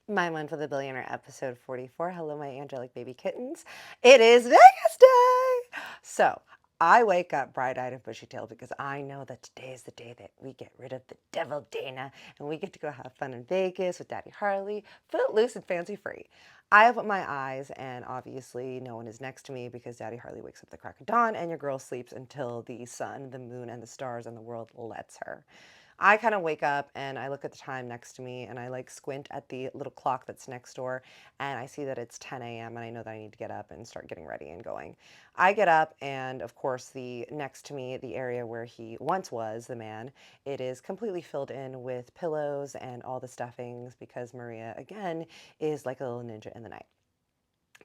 My Month with a Billionaire, episode 44. Hello, my angelic baby kittens. It is Vegas day! So, I wake up bright-eyed and bushy-tailed because I know that today is the day that we get rid of the devil Dana and we get to go have fun in Vegas with Daddy Harley, footloose and fancy-free. I open my eyes and obviously no one is next to me because Daddy Harley wakes up at the crack of dawn and your girl sleeps until the sun, the moon, and the stars and the world lets her. I kind of wake up and I look at the time next to me and I like squint at the little clock that's next door and I see that it's 10 a.m. and I know that I need to get up and start getting ready and going. I get up and of course the next to me, the area where he once was, the man, it is completely filled in with pillows and all the stuffings because Maria again is like a little ninja in the night.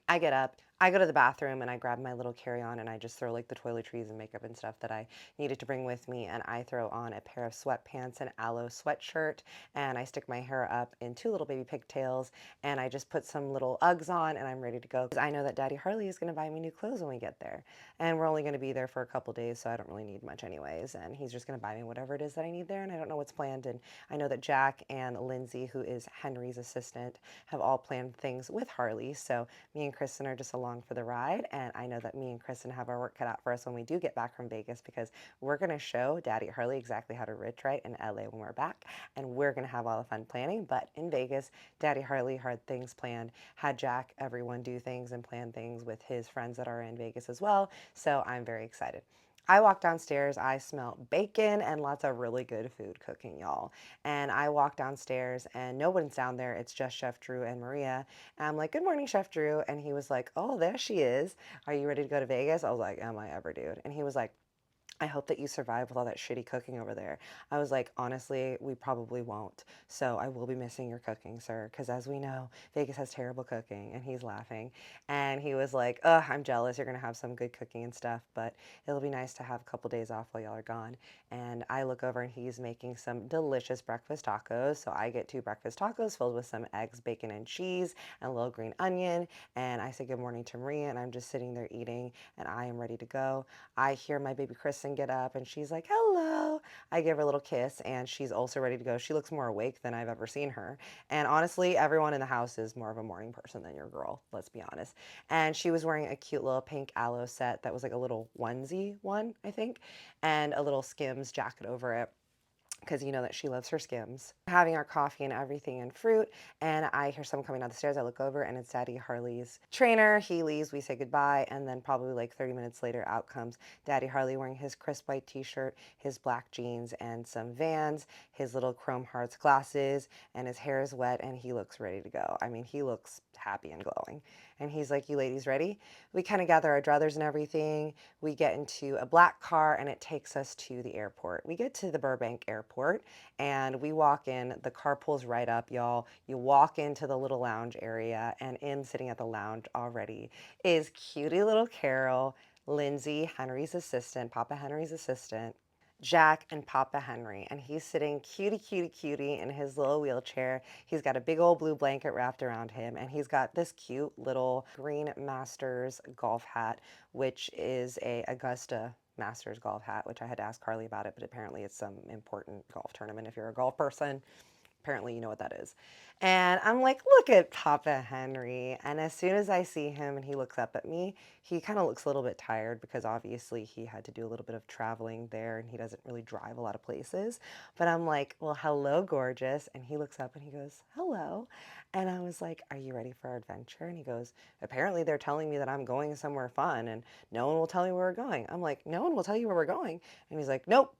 I get up, I go to the bathroom and I grab my little carry-on and I just throw like the toiletries and makeup and stuff that I needed to bring with me and I throw on a pair of sweatpants and aloe sweatshirt and I stick my hair up in two little baby pigtails and I just put some little Uggs on and I'm ready to go because I know that Daddy Harley is going to buy me new clothes when we get there. And we're only going to be there for a couple days, so I don't really need much anyways, and he's just going to buy me whatever it is that I need there and I don't know what's planned. And I know that Jack and Lindsay, who is Henry's assistant, have all planned things with Harley, so me and Kristen are just along for the ride, and I know that me and Kristen have our work cut out for us when we do get back from Vegas because we're going to show Daddy Harley exactly how to rich right in LA when we're back, and we're going to have all the fun planning. But in Vegas, Daddy Harley had things planned, had Jack, everyone do things and plan things with his friends that are in Vegas as well, so I'm very excited. I walk downstairs, I smell bacon and lots of really good food cooking, y'all. And I walk downstairs and no one's down there. It's just Chef Drew and Maria. And I'm like, "Good morning, Chef Drew." And he was like, "Oh, there she is. Are you ready to go to Vegas?" I was like, "Am I ever, dude?" And he was like, "I hope that you survive with all that shitty cooking over there." I was like, "Honestly, we probably won't. So I will be missing your cooking, sir, because as we know, Vegas has terrible cooking." And he's laughing. And he was like, "Ugh, I'm jealous. You're going to have some good cooking and stuff, but it'll be nice to have a couple days off while y'all are gone." And I look over and he's making some delicious breakfast tacos. So I get two breakfast tacos filled with some eggs, bacon, and cheese, and a little green onion. And I say good morning to Maria, and I'm just sitting there eating, and I am ready to go. I hear my baby Kristen get up and she's like, "Hello." I give her a little kiss and she's also ready to go. She looks more awake than I've ever seen her. And honestly, everyone in the house is more of a morning person than your girl, let's be honest. And she was wearing a cute little pink aloe set that was like a little onesie one, I think, and a little Skims jacket over it because you know that she loves her Skims. Having our coffee and everything and fruit, and I hear someone coming down the stairs. I look over, and it's Daddy Harley's trainer. He leaves, we say goodbye, and then probably like 30 minutes later, out comes Daddy Harley wearing his crisp white t-shirt, his black jeans, and some Vans, his little chrome hearts glasses, and his hair is wet, and he looks ready to go. I mean, he looks happy and glowing. And he's like, "You ladies ready?" We kind of gather our druthers and everything. We get into a black car and it takes us to the airport. We get to the Burbank airport and we walk in. The car pulls right up, y'all. You walk into the little lounge area, and in sitting at the lounge already is cutie little Carol, Lindsay, Henry's assistant, Papa Henry's assistant, Jack, and Papa Henry. And he's sitting cutie, cutie, cutie in his little wheelchair. He's got a big old blue blanket wrapped around him, and he's got this cute little green Masters golf hat, which is a Augusta Masters golf hat, which I had to ask Carly about it, but apparently it's some important golf tournament if you're a golf person. Apparently, you know what that is. And I'm like, "Look at Papa Henry." And as soon as I see him and he looks up at me, he kind of looks a little bit tired because obviously he had to do a little bit of traveling there and he doesn't really drive a lot of places. But I'm like, "Well, hello, gorgeous." And he looks up and he goes, "Hello." And I was like, "Are you ready for our adventure?" And he goes, "Apparently, they're telling me that I'm going somewhere fun and no one will tell me where we're going." I'm like, "No one will tell you where we're going." And he's like, "Nope,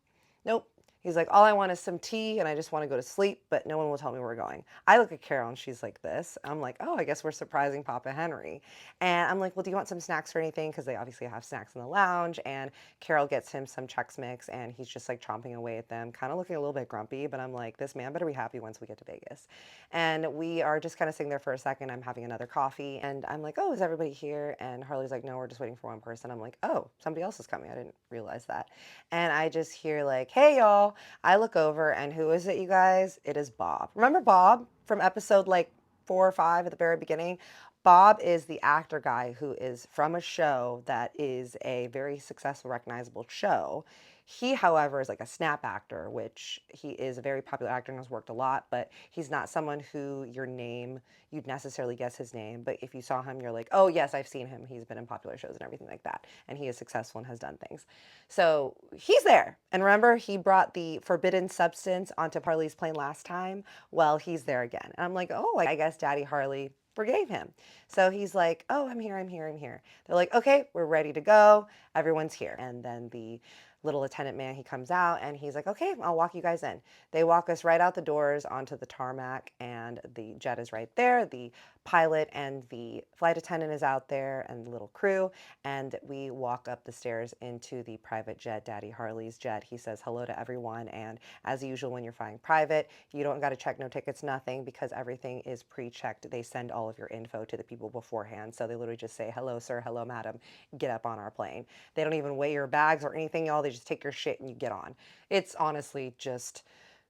nope." He's like, "All I want is some tea and I just want to go to sleep, but no one will tell me where we're going." I look at Carol and she's like this. I'm like, "Oh, I guess we're surprising Papa Henry." And I'm like, "Well, do you want some snacks or anything?" Because they obviously have snacks in the lounge. And Carol gets him some Chex Mix and he's just like chomping away at them, kind of looking a little bit grumpy. But I'm like, this man better be happy once we get to Vegas. And we are just kind of sitting there for a second. I'm having another coffee and I'm like, "Oh, is everybody here?" And Harley's like, "No, we're just waiting for one person." I'm like, "Oh, somebody else is coming. I didn't realize that." And I just hear like, "Hey, y'all." I look over and who is it, you guys? It is Bob. Remember Bob from episode like 4 or 5 at the very beginning? Bob is the actor guy who is from a show that is a very successful, recognizable show. He, however, is like a snap actor, which he is a very popular actor and has worked a lot, but he's not someone who your name, you'd necessarily guess his name. But if you saw him, you're like, oh, yes, I've seen him. He's been in popular shows and everything like that. And he is successful and has done things. So he's there. And remember, he brought the forbidden substance onto Harley's plane last time. Well, he's there again. And I'm like, oh, I guess Daddy Harley forgave him. So he's like, oh, I'm here, I'm here, I'm here. They're like, okay, we're ready to go. Everyone's here. And then the little attendant man, he comes out and he's like, okay, I'll walk you guys in. They walk us right out the doors onto the tarmac, and the jet is right there. The pilot and the flight attendant is out there and the little crew, and we walk up the stairs into the private jet, Daddy Harley's jet. He says hello to everyone, and as usual when you're flying private, you don't got to check no tickets, nothing, because everything is pre-checked. They send all of your info to the people beforehand, so they literally just say, hello sir, hello madam, get up on our plane. They don't even weigh your bags or anything, y'all. They just take your shit and you get on. It's honestly just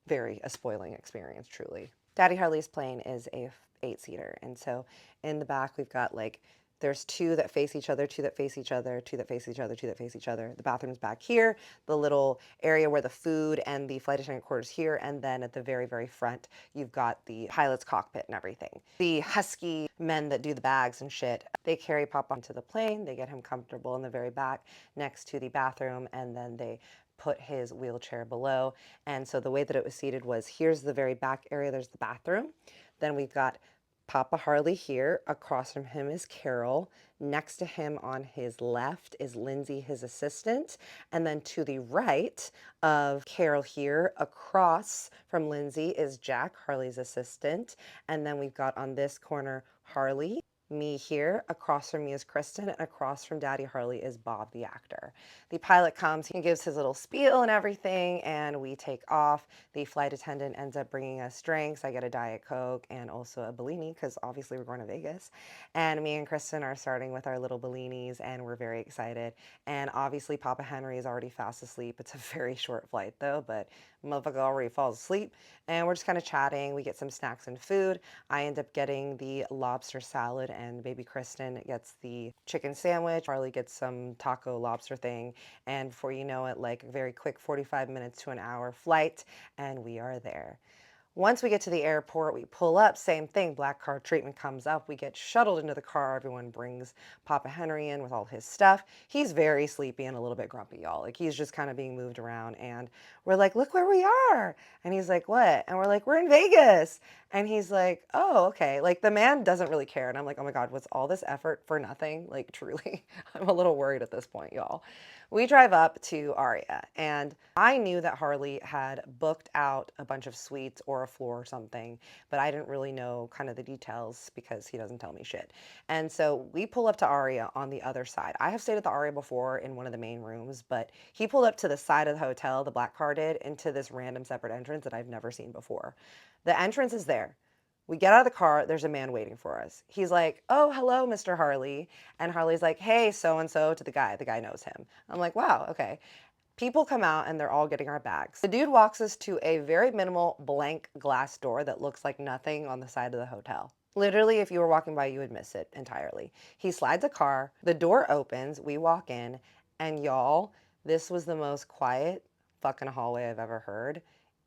very a spoiling experience, truly. Daddy Harley's plane is a 8-seater, and so in the back we've got like, there's two that face each other, two that face each other, two that face each other, two that face each other. The bathroom's back here, the little area where the food and the flight attendant quarters here, and then at the very, very front, you've got the pilot's cockpit and everything. The husky men that do the bags and shit, they carry Papa onto the plane, they get him comfortable in the very back next to the bathroom, and then they put his wheelchair below. And so the way that it was seated was, here's the very back area, there's the bathroom. Then we've got Papa Harley here. Across from him is Carol. Next to him on his left is Lindsay, his assistant. And then to the right of Carol here, across from Lindsay, is Jack, Harley's assistant. And then we've got on this corner Harley, me here. Across from me is Kristen, and across from Daddy Harley is Bob, the actor. The pilot comes, he gives his little spiel and everything, and we take off. The flight attendant ends up bringing us drinks. I get a Diet Coke and also a Bellini, because obviously we're going to Vegas. And me and Kristen are starting with our little Bellinis, and we're very excited. And obviously Papa Henry is already fast asleep. It's a very short flight though, but motherfucker already falls asleep. And we're just kind of chatting. We get some snacks and food. I end up getting the lobster salad, and baby Kristen gets the chicken sandwich. Harley gets some taco lobster thing. And before you know it, like a very quick 45 minutes to an hour flight, and we are there. Once we get to the airport, we pull up, same thing, black card treatment comes up. We get shuttled into the car. Everyone brings Papa Henry in with all his stuff. He's very sleepy and a little bit grumpy, y'all. Like, he's just kind of being moved around. And we're like, look where we are. And he's like, what? And we're like, we're in Vegas. And he's like, oh, okay. Like, the man doesn't really care. And I'm like, oh my God, what's all this effort for nothing? Like, truly, I'm a little worried at this point, y'all. We drive up to Aria, and I knew that Harley had booked out a bunch of suites or a floor or something, but I didn't really know kind of the details because he doesn't tell me shit. And so we pull up to Aria on the other side. I have stayed at the Aria before in one of the main rooms, but he pulled up to the side of the hotel, the black car did, into this random separate entrance that I've never seen before. The entrance is there. We get out of the car, there's a man waiting for us. He's like, oh, hello, Mr. Harley. And Harley's like, hey, so-and-so, to the guy. The guy knows him. I'm like, wow, okay. People come out and they're all getting our bags. The dude walks us to a very minimal blank glass door that looks like nothing on the side of the hotel. Literally, if you were walking by, you would miss it entirely. He slides a car, the door opens, we walk in, and y'all, this was the most quiet fucking hallway I've ever heard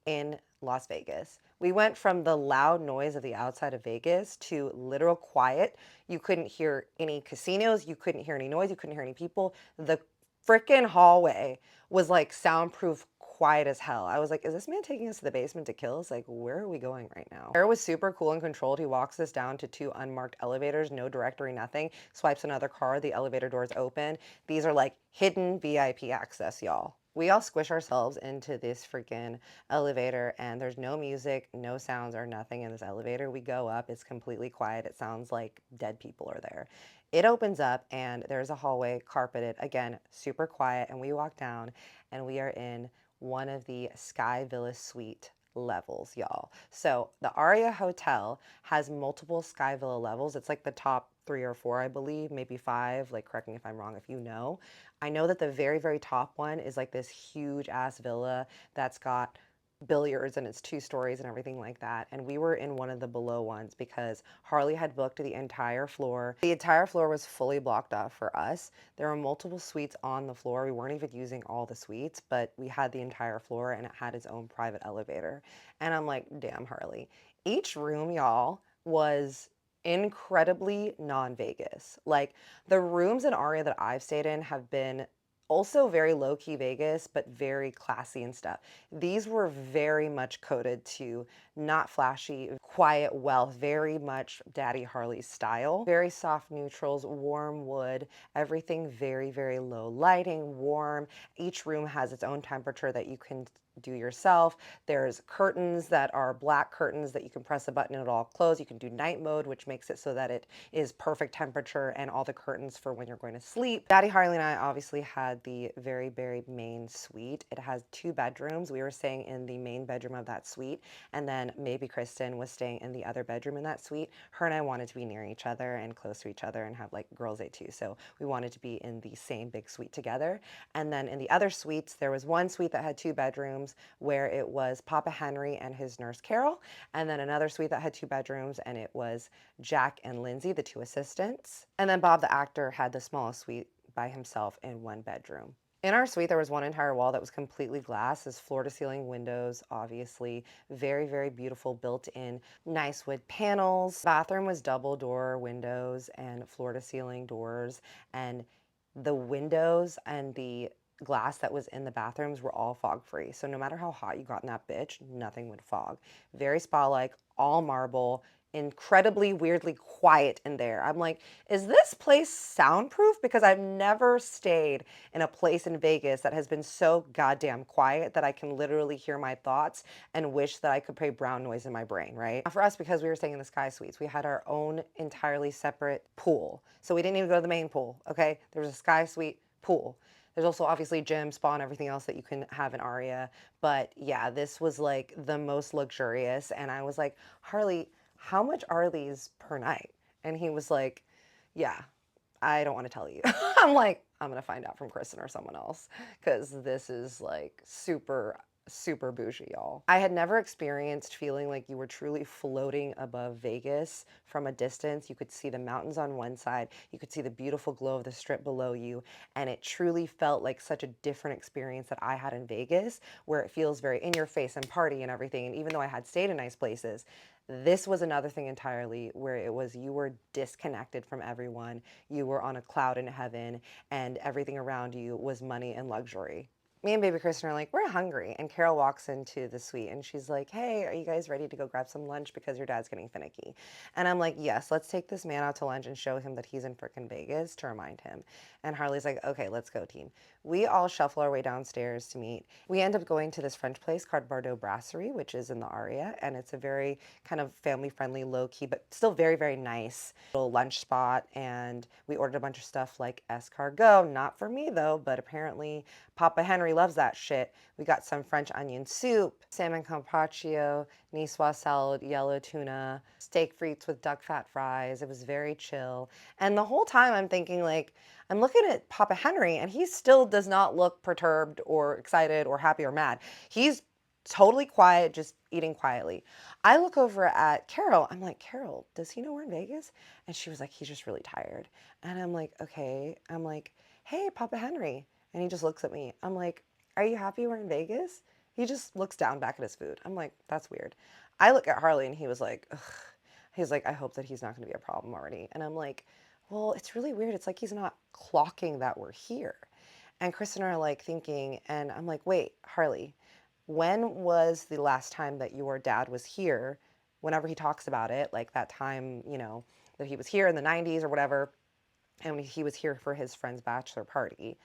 in Las Vegas. We went from the loud noise of the outside of Vegas to literal quiet. You couldn't hear any casinos, you couldn't hear any noise, you couldn't hear any people. The freaking hallway was like soundproof, quiet as hell. I was like, is this man taking us to the basement to kill us? Like, where are we going right now? Air was super cool and controlled. He walks us down to 2 unmarked elevators, no directory, nothing. Swipes another card, the elevator doors open. These are like hidden VIP access, y'all. We all squish ourselves into this freaking elevator, and there's no music, no sounds or nothing in this elevator. We go up, it's completely quiet. It sounds like dead people are there. It opens up and there's a hallway carpeted, again, super quiet, and we walk down and we are in one of the Sky Villa suite levels, y'all. So the Aria Hotel has multiple Sky Villa levels. It's like the top 3 or 4, I believe, maybe 5. Like, correct me if I'm wrong if you know. I know that the very, very top one is like this huge ass villa that's got billiards and it's 2 stories and everything like that. And we were in one of the below ones because Harley had booked the entire floor. The entire floor was fully blocked off for us. There were multiple suites on the floor. We weren't even using all the suites, but we had the entire floor and it had its own private elevator. And I'm like, damn, Harley. Each room, y'all, was incredibly non-Vegas. Like the rooms in Aria that I've stayed in have been also very low-key Vegas, but very classy and stuff. These were very much coded to not flashy, quiet wealth, very much Daddy Harley style. Very soft neutrals, warm wood, everything very, very low lighting, warm. Each room has its own temperature that you can do yourself. There's curtains that are black curtains that you can press a button and it'll all close. You can do night mode, which makes it so that it is perfect temperature and all the curtains for when you're going to sleep. Daddy Harley and I obviously had the very, very main suite. It has 2 bedrooms. We were staying in the main bedroom of that suite, and then maybe Kristen was staying in the other bedroom in that suite. Her and I wanted to be near each other and close to each other and have like girls' day too. So we wanted to be in the same big suite together. And then in the other suites, there was one suite that had 2 bedrooms where it was Papa Henry and his nurse Carol, and then another suite that had 2 bedrooms and it was Jack and Lindsay, the 2 assistants. And then Bob the actor had the smallest suite by himself in 1 bedroom. In our suite, there was one entire wall that was completely glass. There's floor to ceiling windows, obviously. Very, very beautiful built in nice wood panels. Bathroom was double door windows and floor to ceiling doors. And the windows and the glass that was in the bathrooms were all fog free. So no matter how hot you got in that bitch, nothing would fog. Very spa like, all marble, incredibly weirdly quiet in there. I'm like, is this place soundproof? Because I've never stayed in a place in Vegas that has been so goddamn quiet that I can literally hear my thoughts and wish that I could play brown noise in my brain, right? For us, because we were staying in the Sky Suites, we had our own entirely separate pool. So we didn't even go to the main pool, okay? There was a Sky Suite pool. There's also obviously gym, spa, and everything else that you can have in Aria. But yeah, this was like the most luxurious. And I was like, Harley, how much are these per night? And he was like, yeah, I don't want to tell you. I'm like, I'm going to find out from Kristen or someone else because this is like super, super bougie, y'all. I had never experienced feeling like you were truly floating above Vegas from a distance. You could see the mountains on one side, you could see the beautiful glow of the strip below you, and it truly felt like such a different experience that I had in Vegas, where it feels very in your face and party and everything. And even though I had stayed in nice places, this was another thing entirely where it was you were disconnected from everyone. You were on a cloud in heaven, and everything around you was money and luxury. Me and baby Kristen are like, we're hungry. And Carol walks into the suite and she's like, hey, are you guys ready to go grab some lunch because your dad's getting finicky? And I'm like, yes, let's take this man out to lunch and show him that he's in frickin' Vegas to remind him. And Harley's like, okay, let's go, team. We all shuffle our way downstairs to meet. We end up going to this French place called Bardot Brasserie, which is in the Aria. And it's a very kind of family-friendly, low-key, but still very, very nice little lunch spot. And we ordered a bunch of stuff like escargot. Not for me, though, but apparently Papa Henry loves that shit. We got some French onion soup, salmon carpaccio, niçoise salad, yellow tuna, steak frites with duck fat fries. It was very chill. And the whole time I'm thinking like, I'm looking at Papa Henry and he still does not look perturbed or excited or happy or mad. He's totally quiet, just eating quietly. I look over at Carol. I'm like, Carol, does he know we're in Vegas? And she was like, he's just really tired. And I'm like, okay. I'm like, hey, Papa Henry. And he just looks at me. I'm like, are you happy we're in Vegas? He just looks down back at his food. I'm like, that's weird. I look at Harley and he was like, ugh. He's like, I hope that he's not going to be a problem already. And I'm like, well, it's really weird. It's like he's not clocking that we're here. And Chris and I are like thinking, and I'm like, wait, Harley, when was the last time that your dad was here? Whenever he talks about it, like that time, that he was here in the 90s or whatever, and he was here for his friend's bachelor party.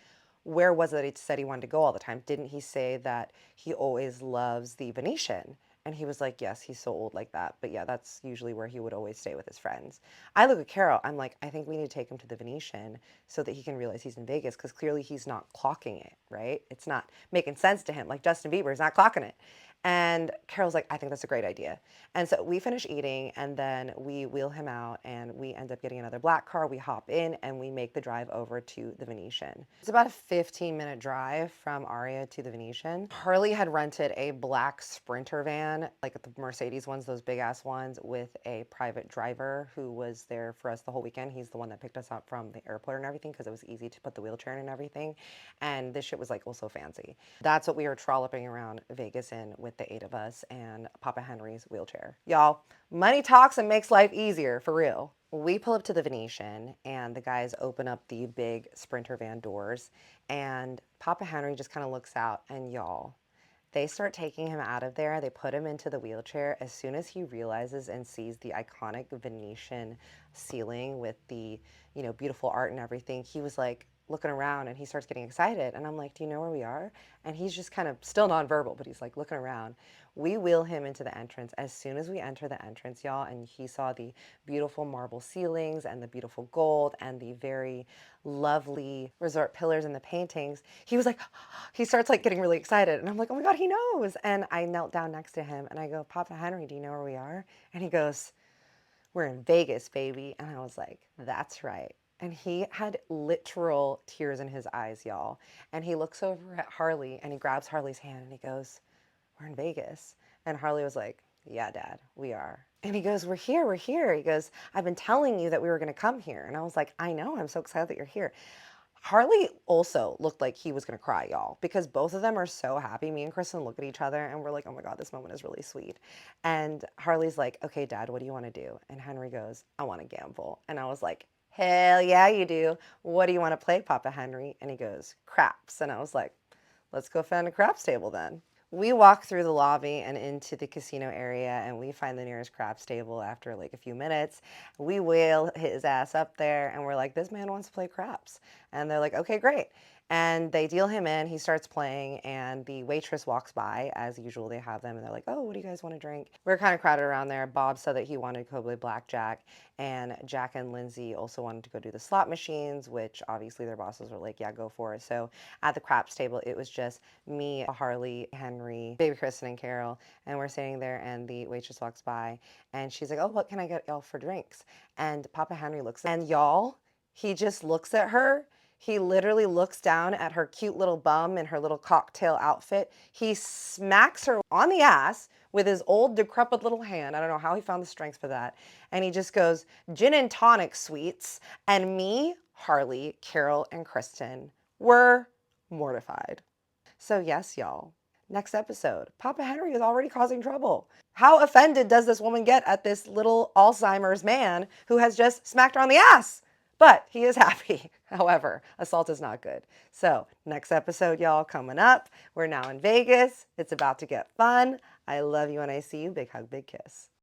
Where was it that he said he wanted to go all the time? Didn't he say that he always loves the Venetian? And he was like, yes, he's so old like that. But yeah, that's usually where he would always stay with his friends. I look at Carol, I'm like, I think we need to take him to the Venetian so that he can realize he's in Vegas because clearly he's not clocking it, right? It's not making sense to him. Like Justin Bieber is not clocking it. And Carol's like, I think that's a great idea. And so we finish eating and then we wheel him out and we end up getting another black car. We hop in and we make the drive over to the Venetian. It's about a 15-minute drive from Aria to the Venetian. Harley had rented a black Sprinter van, like the Mercedes ones, those big ass ones, with a private driver who was there for us the whole weekend. He's the one that picked us up from the airport and everything because it was easy to put the wheelchair in and everything. And this shit was like also fancy. That's what we were trolloping around Vegas in with the 8 of us and Papa Henry's wheelchair. Y'all, money talks and makes life easier, for real. We pull up to the Venetian and the guys open up the big Sprinter van doors and Papa Henry just kind of looks out and y'all, they start taking him out of there. They put him into the wheelchair. As soon as he realizes and sees the iconic Venetian ceiling with the, beautiful art and everything, he was like looking around and he starts getting excited. And I'm like, do you know where we are? And he's just kind of still nonverbal, but he's like looking around. We wheel him into the entrance. As soon as we enter the entrance, y'all, and he saw the beautiful marble ceilings and the beautiful gold and the very lovely resort pillars and the paintings, he was like, he starts like getting really excited. And I'm like, oh my God, he knows. And I knelt down next to him and I go, Papa Henry, do you know where we are? And he goes, we're in Vegas, baby. And I was like, that's right. And he had literal tears in his eyes, y'all. And he looks over at Harley and he grabs Harley's hand and he goes, we're in Vegas. And Harley was like, yeah, Dad, we are. And he goes, we're here, we're here. He goes, I've been telling you that we were going to come here. And I was like, I know, I'm so excited that you're here. Harley also looked like he was going to cry, y'all, because both of them are so happy. Me and Kristen look at each other and we're like, oh my God, this moment is really sweet. And Harley's like, okay, Dad, what do you want to do? And Henry goes, I want to gamble. And I was like, hell yeah, you do. What do you want to play, Papa Henry? And he goes, craps. And I was like, let's go find a craps table then. We walk through the lobby and into the casino area and we find the nearest craps table after like a few minutes. We whale his ass up there and we're like, this man wants to play craps. And they're like, okay, great. And they deal him in, he starts playing, and the waitress walks by. As usual, they have them, and they're like, oh, what do you guys want to drink? We're kind of crowded around there. Bob said that he wanted to go play blackjack, and Jack and Lindsay also wanted to go do the slot machines, which obviously their bosses were like, yeah, go for it. So at the craps table, it was just me, Harley, Henry, baby Kristen, and Carol, and we're sitting there, and the waitress walks by, and she's like, oh, what can I get y'all for drinks? And Papa Henry looks, and y'all, he just looks at her. He literally looks down at her cute little bum in her little cocktail outfit. He smacks her on the ass with his old decrepit little hand. I don't know how he found the strength for that. And he just goes, gin and tonic, sweets. And me, Harley, Carol, and Kristen were mortified. So yes, y'all. Next episode, Papa Henry is already causing trouble. How offended does this woman get at this little Alzheimer's man who has just smacked her on the ass? But he is happy. However, assault is not good. So next episode, y'all, coming up. We're now in Vegas. It's about to get fun. I love you and I see you. Big hug, big kiss.